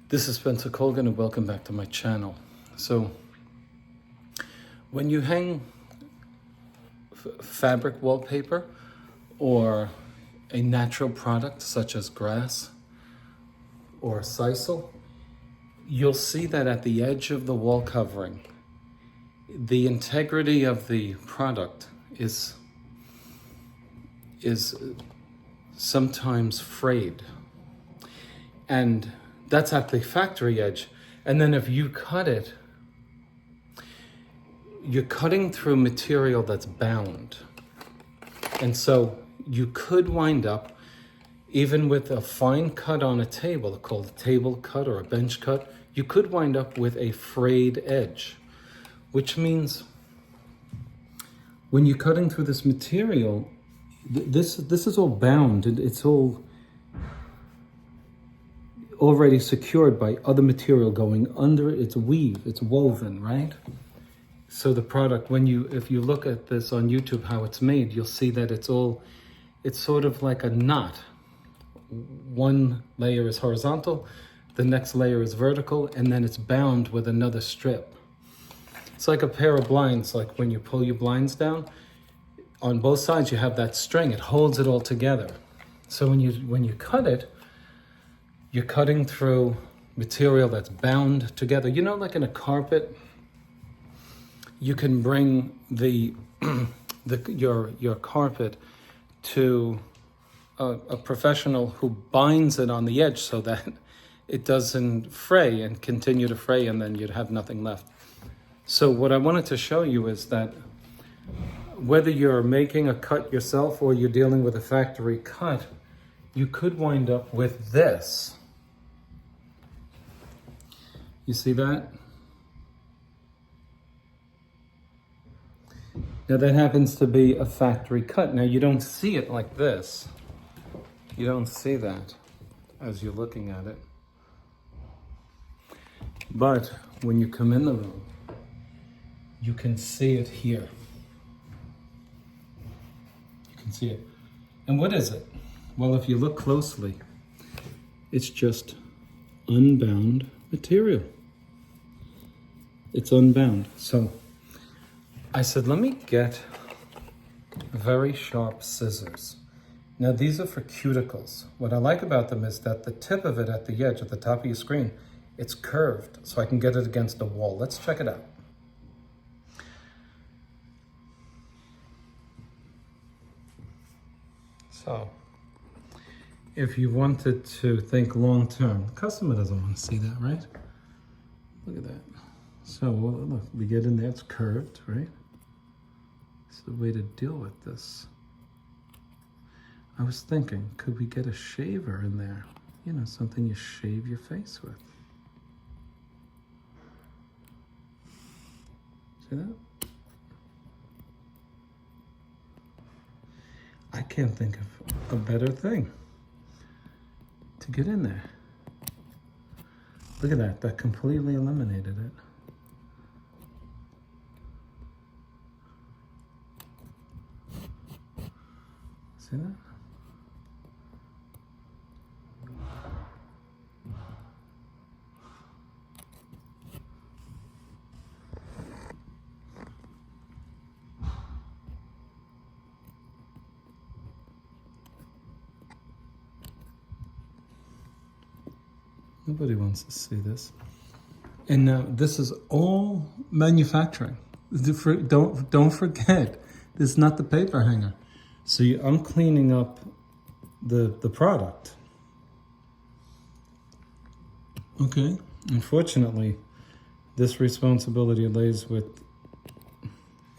This is Spencer Colgan and welcome back to my channel. So when you hang fabric wallpaper or a natural product such as grass or sisal, you'll see that at the edge of the wall covering, the integrity of the product is sometimes frayed. And that's at the factory edge. And then if you cut it, you're cutting through material that's bound. And so you could wind up, even with a fine cut on a table, called a table cut or a bench cut, you could wind up with a frayed edge, which means when you're cutting through this material, this is all bound, and it's all already secured by other material going under it. It's weave, it's woven, right? So the product, if you look at this on YouTube, how it's made, you'll see that it's sort of like a knot. One layer is horizontal, the next layer is vertical, and then it's bound with another strip. It's like a pair of blinds, like when you pull your blinds down, on both sides you have that string, it holds it all together. So when you cut it, you're cutting through material that's bound together. You know, like in a carpet, you can bring your carpet to a professional who binds it on the edge so that it doesn't fray and continue to fray, and then you'd have nothing left. So what I wanted to show you is that whether you're making a cut yourself or you're dealing with a factory cut, you could wind up with this. You see that? Now that happens to be a factory cut. Now you don't see it like this. You don't see that as you're looking at it. But when you come in the room, you can see it here. You can see it. And what is it? Well, if you look closely, it's just unbound material. It's unbound. So I said, let me get very sharp scissors. Now these are for cuticles. What I like about them is that the tip of it at the edge, at the top of your screen, it's curved, so I can get it against the wall. Let's check it out. So, if you wanted to think long term, the customer doesn't want to see that, right? Look at that. So, look, we get in there, it's curved, right? It's the way to deal with this. I was thinking, could we get a shaver in there? You know, something you shave your face with. See that? I can't think of a better thing to get in there. Look at that, that completely eliminated it. See that? Nobody wants to see this. And now this is all manufacturing. Don't forget, this is not the paper hanger. So I'm cleaning up the product. Okay, unfortunately, this responsibility lays with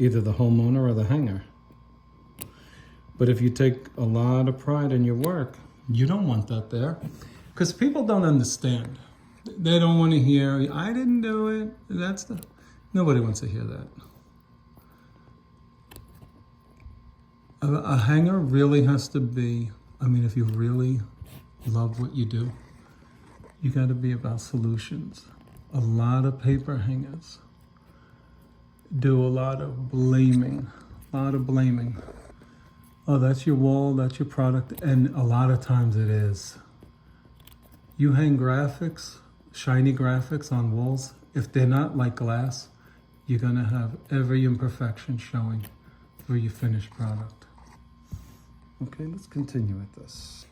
either the homeowner or the hanger. But if you take a lot of pride in your work, you don't want that there. Because people don't understand. They don't want to hear, I didn't do it. Nobody wants to hear that. A hanger really has to be, I mean, if you really love what you do, you got to be about solutions. A lot of paper hangers do a lot of blaming. Oh, that's your wall, that's your product. And a lot of times it is. You hang graphics shiny graphics on walls, if they're not like glass, you're gonna have every imperfection showing through your finished product. Okay, let's continue with this.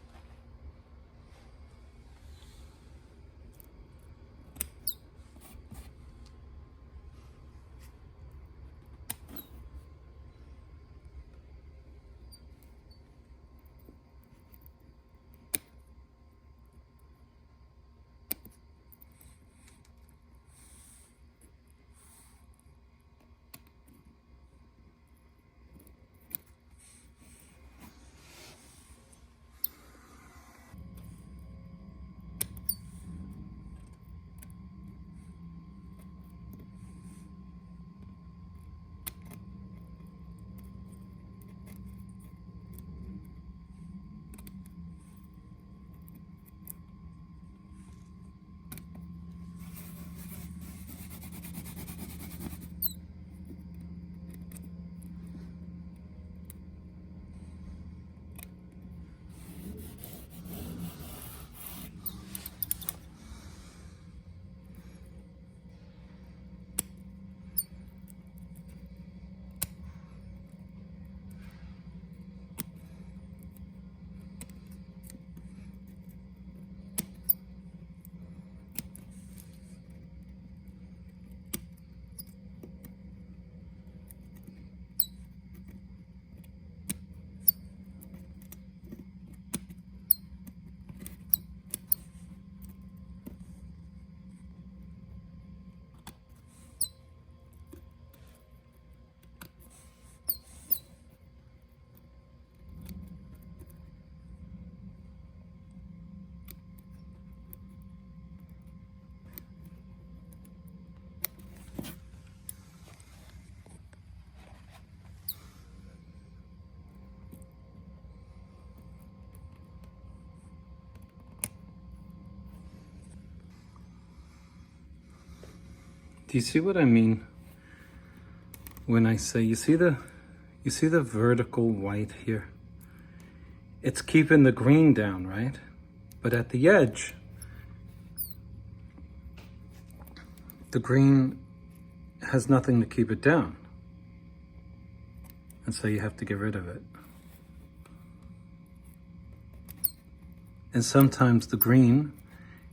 Do you see what I mean when I say, you see the vertical white here? It's keeping the green down, right? But at the edge, the green has nothing to keep it down. And so you have to get rid of it. And sometimes the green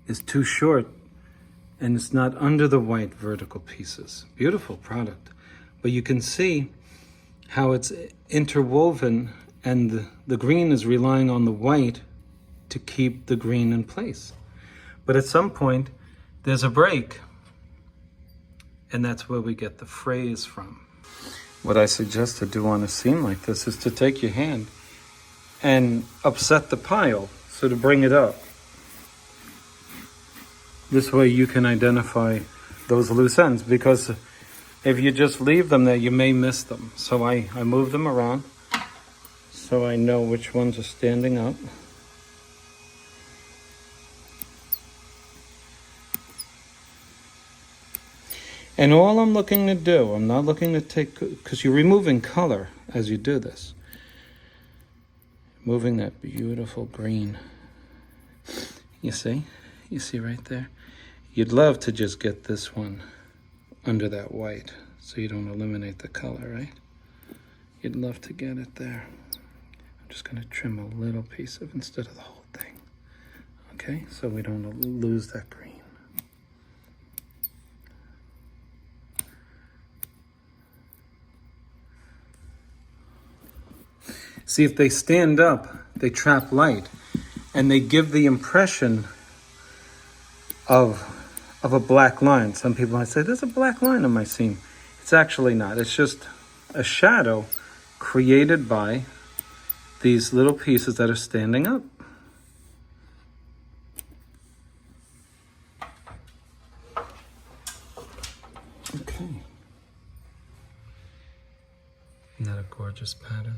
is too short and it's not under the white vertical pieces. Beautiful product. But you can see how it's interwoven, and the green is relying on the white to keep the green in place. But at some point, there's a break, and that's where we get the frays from. What I suggest to do on a scene like this is to take your hand and upset the pile, so to bring it up. This way you can identify those loose ends, because if you just leave them there, you may miss them. So I move them around so I know which ones are standing up. And all I'm looking to do, I'm not looking to take, because you're removing color as you do this. Moving that beautiful green. You see? You see right there? You'd love to just get this one under that white so you don't eliminate the color, right? You'd love to get it there. I'm just going to trim a little piece of instead of the whole thing. Okay, so we don't lose that green. See, if they stand up, they trap light, and they give the impression of a black line. Some people might say, there's a black line on my scene. It's actually not. It's just a shadow created by these little pieces that are standing up. Okay. Isn't that a gorgeous pattern?